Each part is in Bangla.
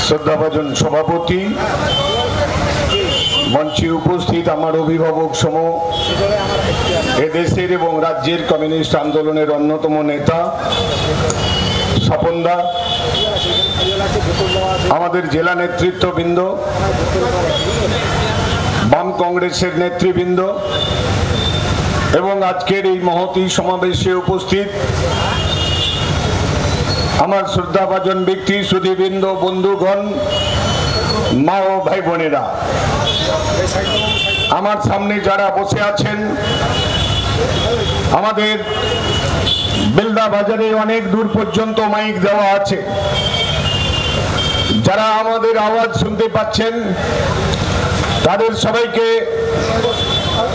শ্রদ্ধাভাজন সভাপতি, মঞ্চে উপস্থিত আমার অভিভাবক সম, এদেশের এবং রাজ্যের কমিউনিস্ট আন্দোলনের অন্যতম নেতা স্বপনদা, আমাদের জেলা নেতৃত্ববৃন্দ, বাম কংগ্রেসের নেতৃবৃন্দ এবং আজকের এই মহতী সমাবেশে উপস্থিত আমার শ্রদ্ধাভাজন ব্যক্তি সুধীবৃন্দ, বন্ধুগণ, মা ও ভাই বোনেরা, আমার সামনে যারা বসে আছেন, আমাদের বেলদা বাজারে অনেক দূর পর্যন্ত মাইক দেওয়া আছে, যারা আমাদের আওয়াজ শুনতে পাচ্ছেন তাদের সবাইকে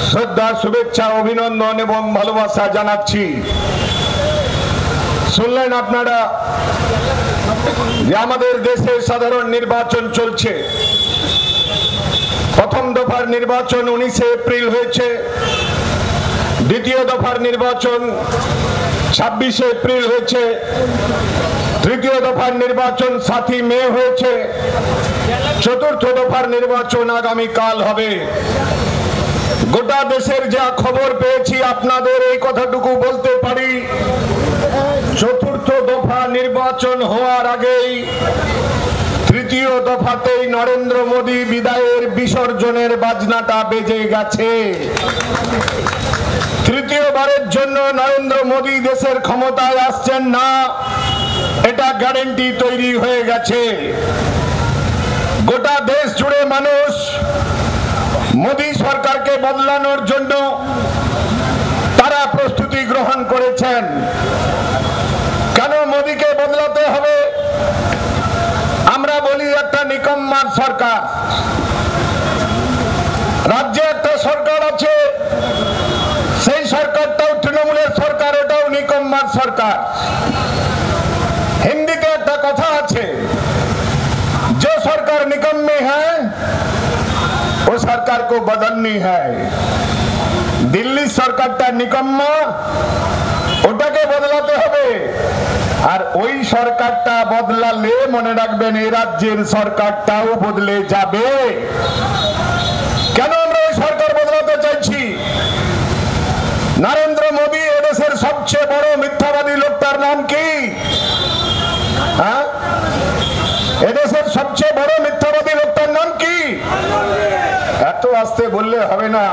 শ্রদ্ধা, শুভেচ্ছা, অভিনন্দন এবং ভালোবাসা জানাচ্ছি। শুনলেন আপনারা যে আমাদের দেশে সাধারণ নির্বাচন চলছে। প্রথম দফার নির্বাচন 19 এপ্রিল হয়েছে, দ্বিতীয় দফার নির্বাচন 26 এপ্রিল হয়েছে, তৃতীয় দফার নির্বাচন 7 মে হয়েছে, চতুর্থ দফার নির্বাচন আগামীকাল হবে। গোটা দেশের যা খবর পেয়েছি আপনাদের এই কথাটুকু বলতে পারি, চতুর্থ দফা নির্বাচন হওয়ার আগেই তৃতীয় দফাতেই নরেন্দ্র মোদী বিদায়ের বিসর্জনের বাজনাটা বেজে গেছে। তৃতীয়বারের জন্য নরেন্দ্র মোদী দেশের ক্ষমতায় আসছেন না, এটা গ্যারান্টি তৈরি হয়ে গেছে। গোটা দেশ জুড়ে মানুষ মোদী সরকারকে বদলানোর জন্য তারা প্রস্তুতি গ্রহণ করেছেন। কেন মোদীকে বদলাতে হবে? আমরা বলি একটা নিকম্মার সরকার। রাজ্যে একটা সরকার আছে, সেই সরকারটাও তৃণমূলের সরকার, এটাও নিকম্মার সরকার। হিন্দিতে একটা কথা আছে, जो सरकार निकम्मी है वो सरकार को बदलनी है। दिल्ली सरकारটা নিকম্মা, ওটাকে বদলাতে হবে। আর ওই সরকারটা বদলালে মনে রাখবেন এই রাজ্যের সরকারটাও বদলে যাবে। কেন আমরা ওই সরকার বদলাতে চাইছি? নরেন্দ্র মোদী এদেশের সবচেয়ে বড় মিথ্যাবাদী লোকটার নাম কি? হ্যাঁ, এদেশের সবচেয়ে বড় মিথ্যাবাদী লোকটার নাম কি? এত আস্তে বললে হবে না।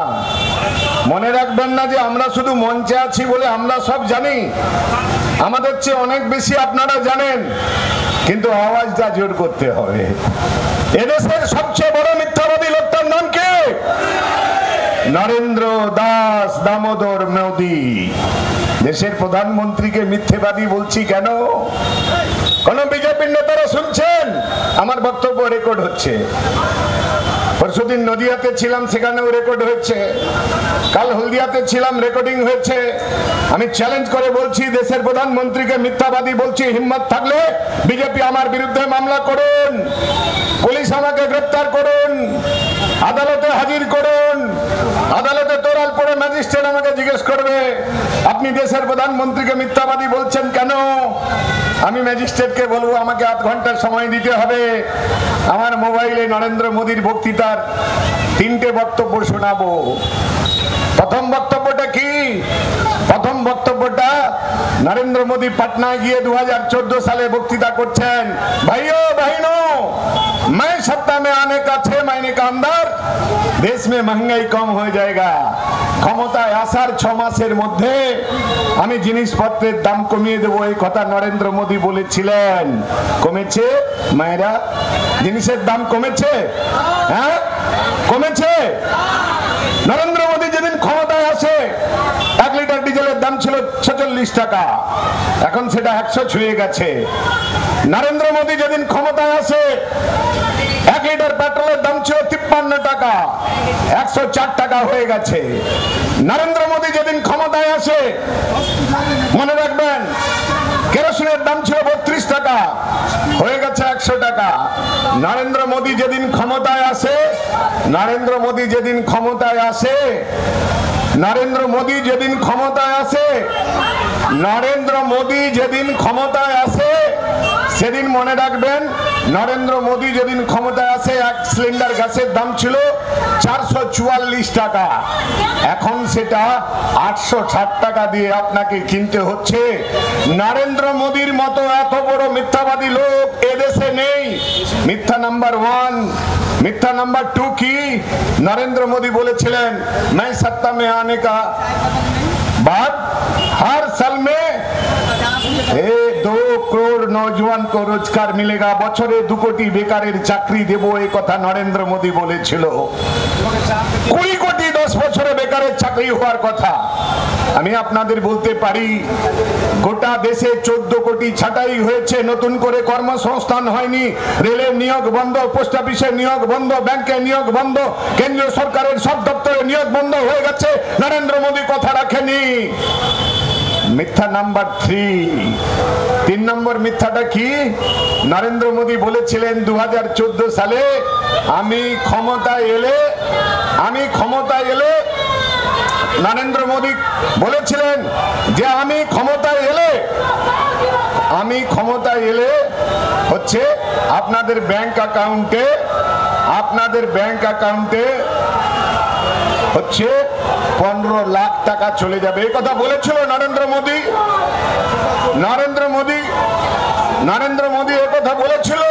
মনে রাখবেন না যে আমরা শুধু মঞ্চে আছি বলে আমরা সব জানি, আমাদের চেয়ে অনেক বেশি আপনারা জানেন, কিন্তু আওয়াজটা জোর করতে হবে। এদেশের সবচেয়ে বড় মিথ্যাবাদী লোকটার নাম কি? নরেন্দ্র দাস দামোদর মোদী। দেশের প্রধানমন্ত্রীকে মিথ্যেবাদী বলছি কেন? কোন বিজেপির নেতারা শুনছেন? আমার বক্তব্য রেকর্ড হচ্ছে। পরশুদিন নদিয়াতে ছিলাম, সেখানেও রেকর্ড হয়েছে। কাল হলদিয়াতে ছিলাম, রেকর্ডিং হয়েছে। আমি চ্যালেঞ্জ করে বলছি, দেশের প্রধানমন্ত্রীকে মিথ্যাবাদী বলছি। হিম্মত থাকলে বিজেপি আমার বিরুদ্ধে মামলা করুন, পুলিশ আমাকে গ্রেপ্তার করুন, আদালতে হাজির করুন। আদালতে তোরাল পরে ম্যাজিস্ট্রেট আমাকে জিজ্ঞেস করবে, আপনি দেশের প্রধানমন্ত্রীকে মিথ্যাবাদী বলছেন কেন? আমি ম্যাজিস্ট্রেটকে বলবো আমাকে 8 ঘন্টার সময় দিতে হবে। আমার মোবাইলে নরেন্দ্র মোদীর বক্তৃতার 3টে বক্তব্য শোনাবো। প্রথম বক্তব্যটা কি? প্রথম বক্তব্যটা নরেন্দ্র মোদী পাটনায় গিয়ে 2014 সালে বক্তৃতা করছেন, ভাইও बहनों, मैं सत्ता में आने का 6 महीने का अंदर देश में महंगाई कम हो जाएगा। ক্ষমতায় আসার 6 মাসের মধ্যে আমি জিনিসপত্রের দাম কমিয়ে দেবো, এই কথা নরেন্দ্র মোদী বলেছিলেন। কমেছে মায়েরা? জিনিসের দাম কমেছে? হ্যাঁ, কমেছে। নরেন্দ্র মোদী যেদিন ক্ষমতায় আসে 1 লিটার ডিজেলের দাম ছিল 46 টাকা, এখন সেটা 100 ছুঁয়ে গেছে। নরেন্দ্র মোদী যেদিন ক্ষমতায় আসে 1 লিটার পেট্রোলের দাম ছিল 53 টাকা, 104 টাকা হয়ে গেছে। নরেন্দ্র মোদী যেদিন ক্ষমতায় আসে, মনে রাখবেন, কেরোসিনের দাম ছিল 32 টাকা, হয়ে গেছে 100 টাকা। নরেন্দ্র মোদী যেদিন ক্ষমতায় আসে, নরেন্দ্র মোদী যেদিন ক্ষমতায় আসে, নরেন্দ্র মোদী যেদিন ক্ষমতায় আসে, নরেন্দ্র মোদী যেদিন ক্ষমতায় আসে, সেদিন মনে রাখবেন, নরেন্দ্র মোদী যেদিন ক্ষমতায় আসে 1 সিলিন্ডার গ্যাসের দাম ছিল 444 টাকা, এখন সেটা 860 টাকা দিয়ে আপনাকে কিনতে হচ্ছে। নরেন্দ্র মোদীর মতো এত বড় মিথ্যাবাদী লোক এদেশে নেই। মিথ্যা নাম্বার 1। मिथ्या नंबर 2 की नरेंद्र मोदी बोले छिलेन, मैं सत्ता में आने का बाद हर साल में 2 करोड़ नौजवान को रोजगार मिलेगा, बछरे 2 कोटी बेकारेर चाकरी देबो, এই কথা নরেন্দ্র মোদী বলেছিল। 20 কোটি 10 বছরে বেকারের চাকরি হওয়ার কথা। আমি আপনাদের বলতে পারি, গোটা দেশে 14 কোটি ছাঁটাই হয়েছে, নতুন করে কর্মসংস্থান হয়নি। রেলের নিয়োগ বন্ধ, পোস্ট অফিসের নিয়োগ বন্ধ, ব্যাংকে নিয়োগ বন্ধ, কেন্দ্রীয় সরকারের সব দপ্তরে নিয়োগ বন্ধ হয়ে গেছে। নরেন্দ্র মোদী কথা রাখেনি। মিথ্যা নাম্বার 3 নম্বর মিথ্যাটা কি? নরেন্দ্র মোদী বলেছিলেন 2014 সালে আমি ক্ষমতায় এলে নরেন্দ্র মোদী বলেছিলেন যে আমি ক্ষমতায় এলে হচ্ছে আপনাদের ব্যাংক অ্যাকাউন্টে হচ্ছে 15 লাখ টাকা চলে যাবে, এই কথা বলেছিল নরেন্দ্র মোদী একথা বলেছিল।